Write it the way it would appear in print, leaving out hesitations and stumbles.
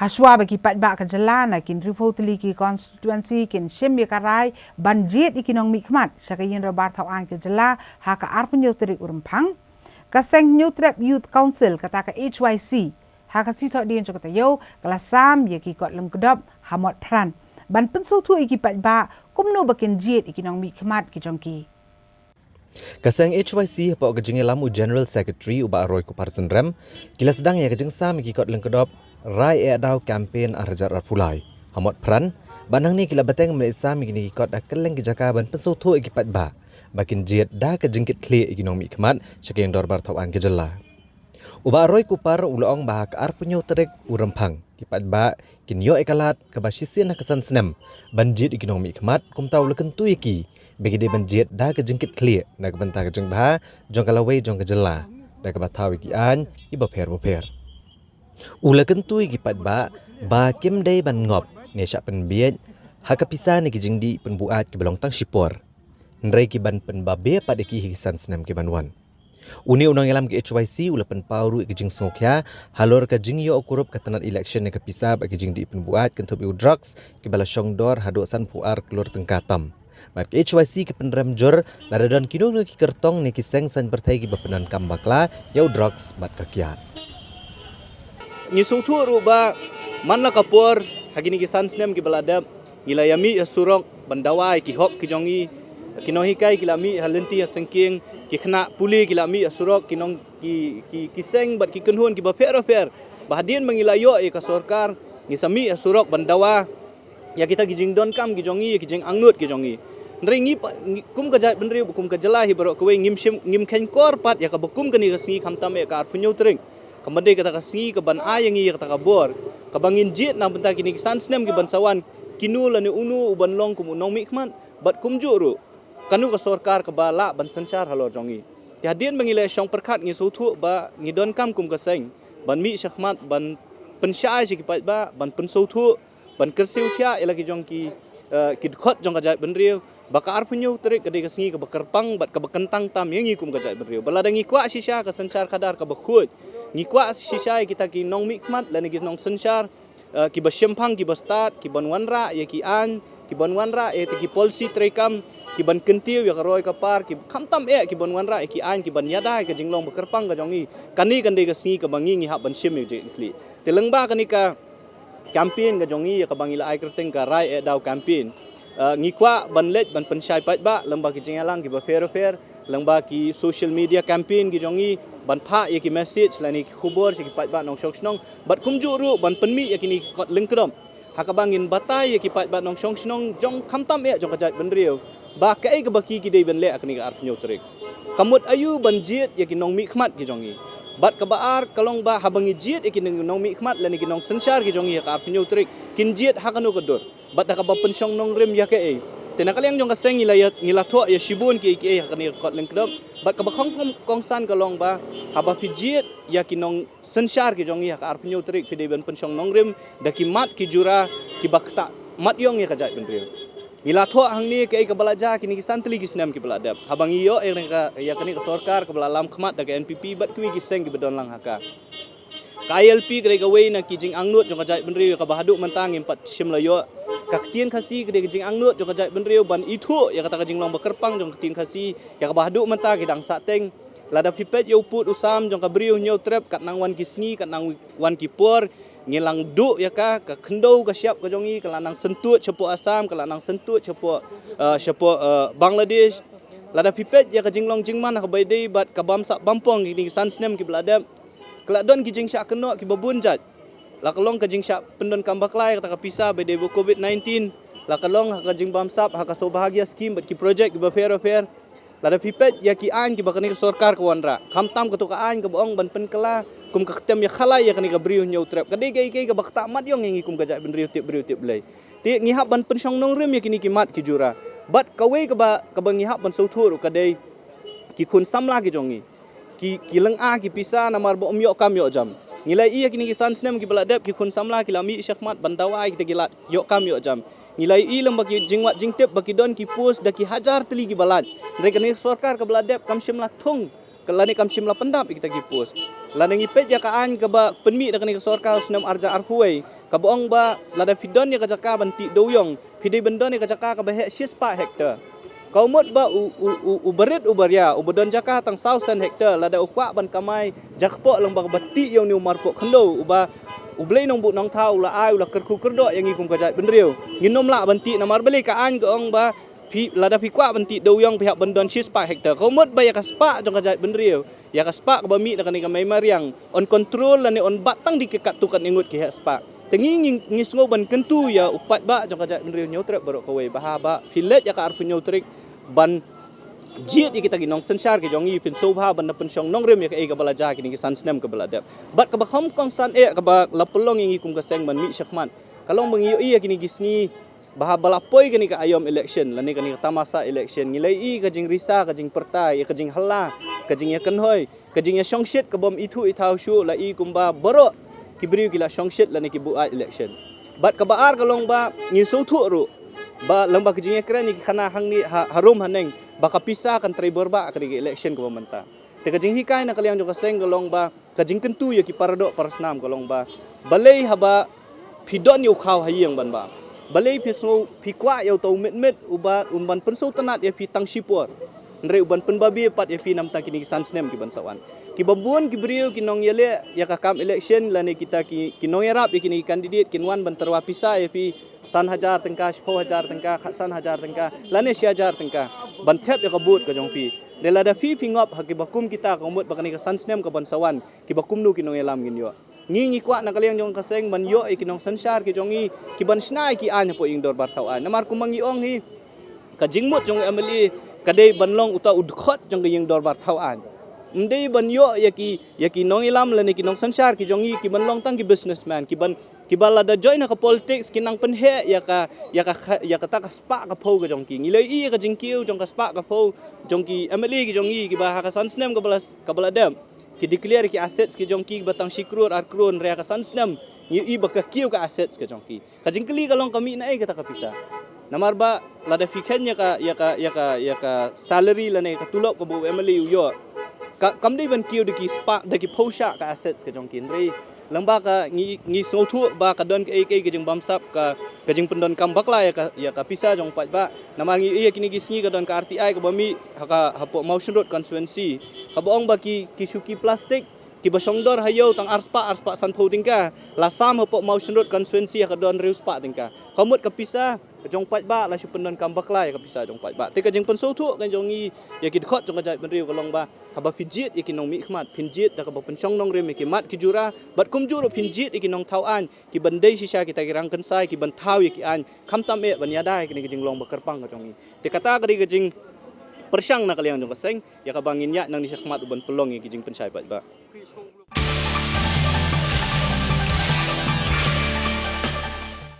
Haswa bagi patba ke jalan kin ripotli ki constituency kin shim ya karai banjit ikinong mikmat sakayin rabar tawan ke jala haka arpun yotrik urempang kaseng New Trap Youth Council kata ke HYC haka sitok din kata yo kelasam ya ki kot lengkedop hamot pran ban pensu tu iki patba kumno bakin jit ikinong mikmat ki jongki Kaseng HYC pok kejeng lamu General Secretary uba Roy Kuparsen Rem kila sedang ya kejeng sam iki kot lengkedop Rai Adau campaign arjar arpulai. Hamot pran, banang ni kila bateng Malaysia migini ikot akeleng kijaka ban pensoto ikipat ba. Bakin jiat dah kejengkit kli ikinong mikmat syakeng dorbar tawan kejela. Uba Roy Kupar ulong bahak arpunyo terik urempang. Kipat ba kinyo ekalat kabasisin kesan senem. Banjit ikinong mikmat kumtau lekentu iki. Bagi dia banjit dah kejengkit kli nak bentang kejeng bah jong kalawai jong kejela. Dah kebatau iki an ibaper. Ula kentui gipat ba kim day ban ngop ne syak penbiet hakapisa ne kijingdi penbuat ke belong tang sipor nrai ki ban penbabe pada ki hisan senam ke banwan uni unang elam ke HYC ula penpauru ke jing songkya halor ka jingyo okurup katanat election ne kapisa ba kijingdi penbuat kentup drugs ke bala syongdor hadosan puar kelur tengkatam Mat ke HYC ke penrem jor ladadan kinong ne ki kertong ne ki seng san pertai ki bapenan kambakla yau drugs mat kakiat ngisung tu ruba manla kapur hagini ki sansnem ki balada ngilayami asurok bandawai ki hok ki jongi kinohikai ki lami halenti asengking ki khna puli ki lami asurok kinong ki seng bat ki kenhun ki bafer bahadin mengilayo e ka sarkar ngisami asurok bandawa ya kita ki jingdon kam ki jongi ki jing angnut ki jongi ndringi kum ka jat benri kum ka jalahi barok kowe ngim khen kor pat ya ka bakum kani ka singi khamtam e ka arpunyo tring Kemudian kata kasi ke ban ayang iya kata kabor, kabangin jit na bentar kini sansnem ke bansawan kinu lani unu uban long kum unong mikman, bat kum juru kanu ke sorkar ke bala ban sansar halor jongi. Tiadien mengilai syong perkat ngi sutu ba ngidon kam kum keseng, ban mi syahmat ban pensyai sikipat ba ban pensutu ban kersiu tia elaki jongki kidkhot jong kajai benriu bakar punyo terik kedai kesengi ke bakerpang bat ke bekentang tam yang ngi kum kajai benriu. Baladangi kuat sisya ke sansar kadar ke bakut. Ngikwa sisay kita ki nong mikmat lan ki nong sensar ki basyempang ki bastat ki banwanra ya ki an ki banwanra e ki polisi trekam ki ban kentiu ya roy kapar ki khamtam e ki banwanra e ki an ki ban yada ke jinglong bekerpang ka jongi kani kande ka singi ka bangi ngi hab ban syem je kli telengba kani ka campaign ka jongi ya ka bangila ai kerteng ka rai e daw campaign ngikwa ban let ban pensyai pat ba lembah ki jingalang ki ba fair lembah ki social media campaign ki jongi ban pha ya ki message lani ki khubor si ki pat ba nong shong snong bat kumju ru ban penmi ya kini kot lengkrom hakabangin batai ya ki pat ba nong shong snong jong khamtam e jong kajat benriu ba kai ka baki ki dei ben le akni ka arpnyo trik kamut ayu ban jit ya ki nong mi khmat ki jongi bat ka baar kalong ba habangi jit ya ki nong mi khmat lani ki nong sensar ki jongi ka arpnyo trik kin jit hakanu kadur bat ka ba pensyong nong rim ya ke tenakaliang jong kaseng ngila tho ya shibun ki hakani kot lengkrom bat ka bakhong kongsan kalong ba haba pijit ya kinong sensar ki jongi ka arpnyo trik pide ben pensyong nongrim daki mat ki jura ki bakta mat yong ya kajat benriu ngila tho hangni ke ka balaja kini ki santli ki snem ki beladap habang iyo ya kani ka sarkar ka balalam khmat da NPP bat kui ki seng ki bedon lang haka KLP grega way na ki jing angnut jong kajat benriu ka bahaduk mentang impat simlayo kaktian khasi gede jing angnut jong kajat benriu ban itu ya kata jing long bekerpang jong kaktian khasi ya ka bahaduk mentang ki dang sateng lada pipet yo put usam jong ka briu nyo trap kat nang wan ki sngi kat nang wan ki por ngilang du ya ka kendau ka siap ka jongi ka lanang sentut cepo asam ka lanang sentut cepo Bangladesh lada pipet ya ka jing long jing man ka baidei bat ka bamsak bampong ni sansnem ki bladam keladon ki jing syak keno ki babunjat la kalong ka jing syak pendon kambaklai kata ka pisa baidei COVID-19 la kalong ka jing bamsap ha ka so bahagia scheme bat ki project ki ba fair lada pipet ya ki an ki bakani sarkar ka wanra khamtam ka to ka an ka boong ban penkela kum ka ktem ya khalai ya kani ka briu nyau trap kadai kai ka bakta mat yong ngi kum ka ja benriu tip blai ti ngihap ban pensyong nong rem ya kini ki mat ki jura bat kawe ka ba ngihap ban sauthur kadai ki khun samla ki jongi ki leng a ki pisa namar bo yok kam yok jam ngilai iya kini ki sansnem ki baladap ki khun samla ki lami syakmat bandawa ki tegilat yok kam yok jam ngilai i lem baki jingwat jingtep baki don ki pus daki hajar teli ki balat mereka ni sarkar ka baladap kam simla thung kalani kam simla pendap kita ki pus lanangi pet ya ka an ka ba penmi dakani ka sarkar senam arja arhuai Kabong ba lada pidon ya kajaka banti doyong pidai bendon ya kajaka ka bahek 6 hektar. Kau mot ba uberit uberia ubedon jaka tang 1000 hektar lada ukwa ban kamai jakpo lang ba bati yang ni umar pok khendo uba ublei nong bu nong thau la ai la kerku kerdo yang ikum kajat benriu nginom la banti namar beli ka an gong ba pi lada pi kwa banti doyong pihak bendon 6 hektar. Kau mot ba ya kaspa jong kajat benriu ya kaspa ka bami na kani ka mai mariang on control la ni on batang dikekat tukan ingut ki haspa. Tengi ngisngo ban kentu ya upat ba jong kajat benriu nyotrek barok kawai bahaba pilet ya ka arpu nyotrek ban jiat kita ginong sensar ke jongi pin sobha ban pen song nong rem ya ka balaja kini san snem ke balada bat ka ba khom kong san ka ba lapolong yang ikum ka seng ban mi syakman kalong mengiyo iya kini gisni bah balapoi kini ka ayom election lani kini ka tamasa election ngilai i ka jing risa ka jing pertai ka jing hala ka jing ya kenhoi ka jing ya songshit ka bom itu itau shu la i kumba baro kibriu kila songshit lani ki buat election bat ka baar kalong ba ngi so thu ru ba lamba kejingnya keren ni kana hang ni harum haneng baka pisah kan tribor ba kali election ko menta te kejing hikai na kaliang joka seng golong ba kejing kentu ya ki parado parasnam golong ba balei haba pidon yu khaw hayang ban ba balei pisu pikwa yu tau met ubat umban penso tanat ya pitang sipor ndre uban penbabi pat ya pi nam ta kini san snem ki ban sawan ki babun ki brio ki nong yele ya ka kam election lani kita ki nong yarap ya kini candidate kinwan ban terwa pisah ya pi 1000 tengka 10000 tengka 1000 tengka lani 1000 tengka banthep ya kabut ka jong pi delada fi pingop haki bakum kita komot bakani ka sansnem ka bansawan ki bakum nu kinong elam ginyo ngi kwa na kaliang jong kaseng ban yo ikinong sansar ki jongi ki ban snai ki anya po ing dor bartawan namar kumangi ong hi ka jingmut jong amali kadai banlong uta udkhot jong ing dor bartawan ndei ban yo yaki nong elam lani ki nong sansar ki jongi ki banlong tang ki businessman ki bala da join ka politics kinang penhe ya ka ta ka spa ka pho ka jongki ngilai i ka jingkiu jong ka spa ka pho jongki amali ki jongi ki ba ka sansnem ka bala dam ki declare ki assets ki jongki batang sikrur ar kron rea ka sansnem ni i ba ka kiu ka assets ka jongki ka jingkli ka long kami nai ka ta ka pisa namar ba lada fikanya ka salary lane ka tulop ka bu amali yo kam dei ban kiu de ki spa de ki pho sha ka assets ka jongki ndrei lamba ka ngi so thu ba ka don ke jing bamsap ka jing pendon kam bakla ya ka pisa jong pat ba namar ngi iya kini gisngi ka don ka RTI ka bami ha hapo motion road constituency ka boong ba ki suki plastik ki basongdor hayo tang arspa san pho tingka la sam hapo motion road constituency ka don riu spa tingka kamut ka pisa ka jong pat ba la su pendon kam bakla ya ka pisa jong pat ba te ka jing pen so thu ka jongi ya ki khot jong ka jai ben riu ka long ba haba pijit ikinong mi khmat pinjit da ka ba pensong nong rem ki mat ki jura bat kum juro pinjit ikinong thau an ki bandai sisa kita kirang kan sai ki ban thau ki an kham tam e ban yadai ki jing long ba kerpang ka jongi te kata ka jing persang na kaliang jong ka seng ya ka bangin ya nang ni khmat uban pelong ki jing pensai bat ba